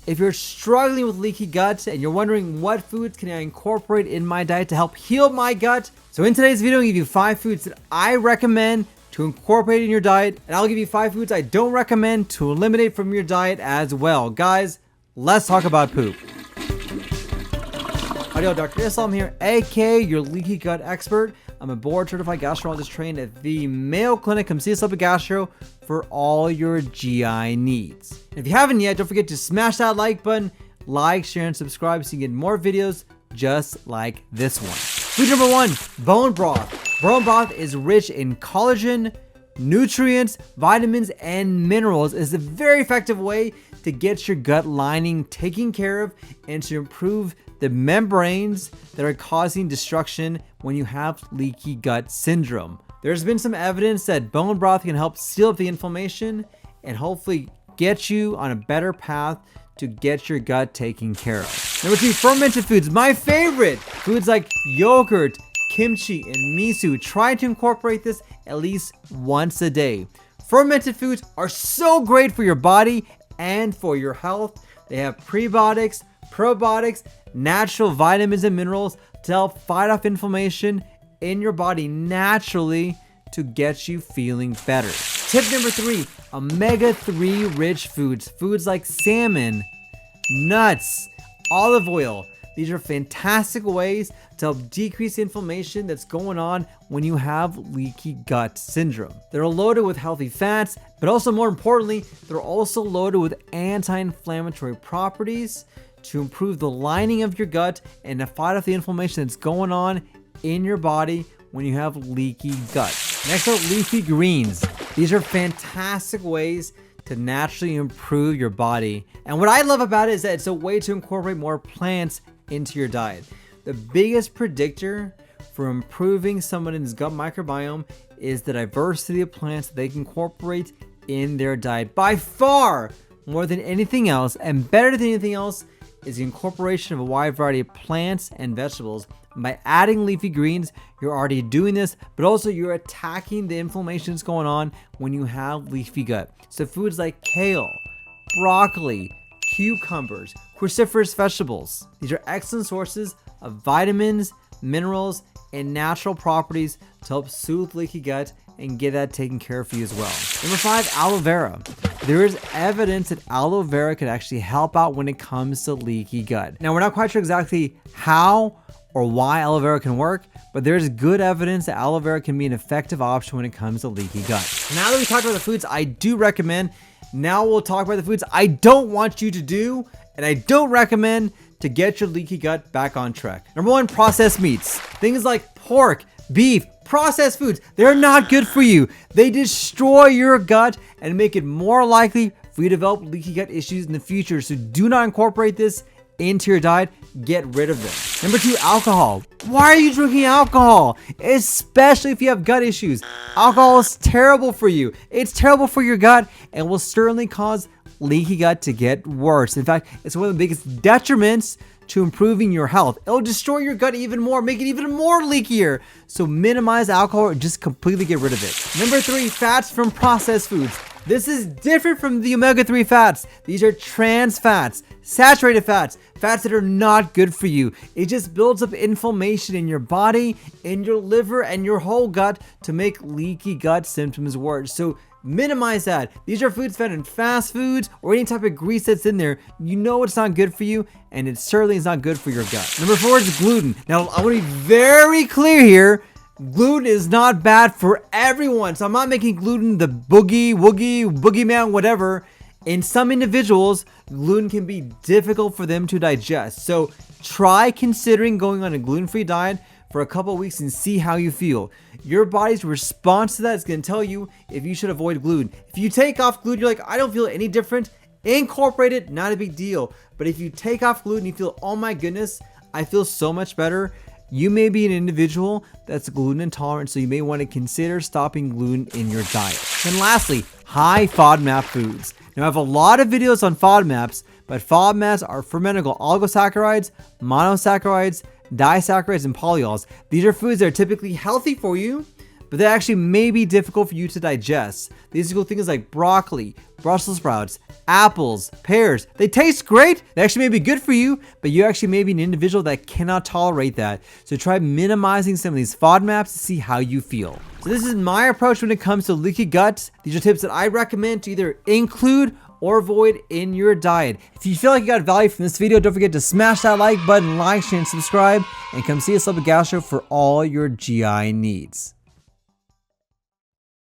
If you're struggling with leaky gut and you're wondering what foods can I incorporate in my diet to help heal my gut, so in today's video, I'll give you 5 foods that I recommend to incorporate in your diet, and I'll give you 5 foods I don't recommend to eliminate from your diet as well. Guys, let's talk about poop. Howdy, Dr. Islam here, aka your leaky gut expert. I'm a board-certified gastroenterologist trained at the Mayo Clinic. Come see us up at Gastro for all your GI needs. And if you haven't yet, don't forget to smash that like button, like, share, and subscribe so you can get more videos just like this one. Food number 1, bone broth. Bone broth is rich in collagen, nutrients, vitamins, and minerals. It's a very effective way to get your gut lining taken care of and to improve the membranes that are causing destruction when you have leaky gut syndrome. There's been some evidence that bone broth can help seal up the inflammation and hopefully get you on a better path to get your gut taken care of. Number 2, fermented foods. My favorite foods like yogurt, kimchi, and miso. Try to incorporate this at least once a day. Fermented foods are so great for your body and for your health. They have prebiotics, probiotics, natural vitamins and minerals to help fight off inflammation in your body naturally to get you feeling better. Tip number 3, omega-3 rich foods. Foods like salmon, nuts, olive oil. These are fantastic ways to help decrease inflammation that's going on when you have leaky gut syndrome. They're loaded with healthy fats, but also more importantly, they're also loaded with anti-inflammatory properties to improve the lining of your gut and to fight off the inflammation that's going on in your body when you have leaky gut. Next up, leafy greens. These are fantastic ways to naturally improve your body. And what I love about it is that it's a way to incorporate more plants into your diet. The biggest predictor for improving someone's gut microbiome is the diversity of plants that they can incorporate in their diet. By far, more than anything else, and better than anything else, is the incorporation of a wide variety of plants and vegetables. And by adding leafy greens, you're already doing this, but also you're attacking the inflammation that's going on when you have leafy gut. So foods like kale, broccoli, cucumbers, cruciferous vegetables. These are excellent sources of vitamins, minerals, and natural properties to help soothe leaky gut and get that taken care of for you as well. Number 5, aloe vera. There is evidence that aloe vera could actually help out when it comes to leaky gut. Now, we're not quite sure exactly how or why aloe vera can work, but there's good evidence that aloe vera can be an effective option when it comes to leaky gut. Now that we talked about the foods I do recommend, now we'll talk about the foods I don't want you to do and I don't recommend to get your leaky gut back on track. Number 1, processed meats. Things like pork, beef, processed foods, they're not good for you. They destroy your gut and make it more likely for you to develop leaky gut issues in the future. So do not incorporate this into your diet. Get rid of them. Number 2, alcohol. Why are you drinking alcohol? Especially if you have gut issues. Alcohol is terrible for you. It's terrible for your gut and will certainly cause leaky gut to get worse. In fact, it's one of the biggest detriments to improving your health. It'll destroy your gut even more, make it even more leakier. So minimize alcohol or just completely get rid of it. Number 3, fats from processed foods. This is different from the omega-3 fats. These are trans fats, saturated fats, fats that are not good for you. It just builds up inflammation in your body, in your liver, and your whole gut to make leaky gut symptoms worse. So minimize that. These are foods found in fast foods or any type of grease that's in there. You know it's not good for you, and it certainly is not good for your gut. Number 4 is gluten. Now, I want to be very clear here. Gluten is not bad for everyone. So I'm not making gluten the boogeyman, whatever. In some individuals, gluten can be difficult for them to digest. So try considering going on a gluten-free diet for a couple of weeks and see how you feel. Your body's response to that is going to tell you if you should avoid gluten. If you take off gluten, you're like, I don't feel any different. Incorporate it, not a big deal. But if you take off gluten, you feel, oh my goodness, I feel so much better. You may be an individual that's gluten intolerant, so you may want to consider stopping gluten in your diet. And lastly, high FODMAP foods. Now, I have a lot of videos on FODMAPs, but FODMAPs are fermentable oligosaccharides, monosaccharides, disaccharides, and polyols. These are foods that are typically healthy for you, but they actually may be difficult for you to digest. These include things like broccoli, Brussels sprouts, apples, pears. They taste great. They actually may be good for you, but you actually may be an individual that cannot tolerate that. So try minimizing some of these FODMAPs to see how you feel. So this is my approach when it comes to leaky gut. These are tips that I recommend to either include or avoid in your diet. If you feel like you got value from this video, don't forget to smash that like button, like, share, and subscribe, and come see us up at Gastro for all your GI needs.